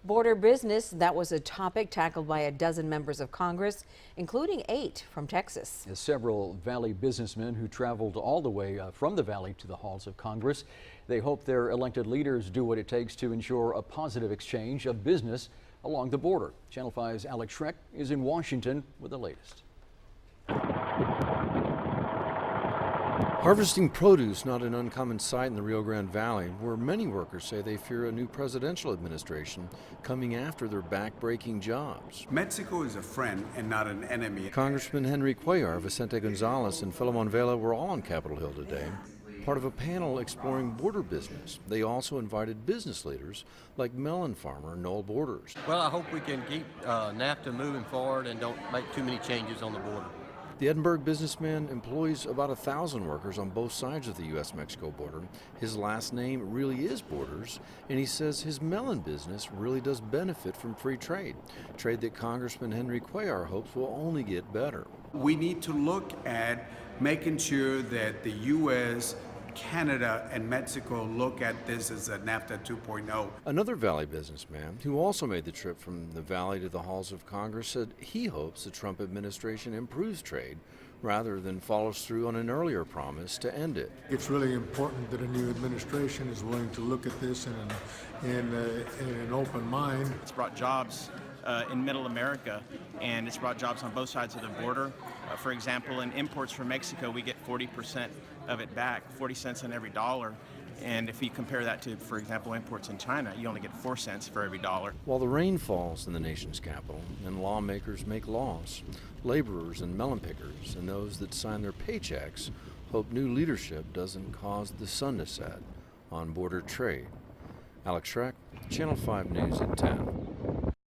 Border business, that was a topic tackled by a dozen members of Congress, including 8 from Texas. Several Valley businessmen who traveled all the way from the Valley to the halls of Congress. They hope their elected leaders do what it takes to ensure a positive exchange of business along the border. Channel 5's Alex Schreck is in Washington with the latest. Harvesting produce, not an uncommon sight in the Rio Grande Valley, where many workers say they fear a new presidential administration coming after their back-breaking jobs. Mexico is a friend and not an enemy. Congressman Henry Cuellar, Vicente Gonzalez, and Filemon Vela were all on Capitol Hill today, part of a panel exploring border business. They also invited business leaders like melon farmer Noel Borders. Well, I hope we can keep NAFTA moving forward and don't make too many changes on the border. The Edinburgh businessman employs about 1,000 workers on both sides of the U.S.-Mexico border. His last name really is Borders, and he says his melon business really does benefit from free trade that Congressman Henry Cuellar hopes will only get better. We need to look at making sure that the U.S., Canada, and Mexico look at this as a NAFTA 2.0. Another Valley businessman who also made the trip from the Valley to the halls of Congress said he hopes the Trump administration improves trade rather than follows through on an earlier promise to end it. It's really important that a new administration is willing to look at this in an open mind. It's brought jobs in middle America, and it's brought jobs on both sides of the border. For example, in imports from Mexico, we get 40% of it back, 40 cents on every dollar. And if you compare that to, for example, imports in China, you only get 4 cents for every dollar. While the rain falls in the nation's capital and lawmakers make laws, laborers and melon pickers and those that sign their paychecks hope new leadership doesn't cause the sun to set on border trade. Alex Schreck, Channel 5 News at 10.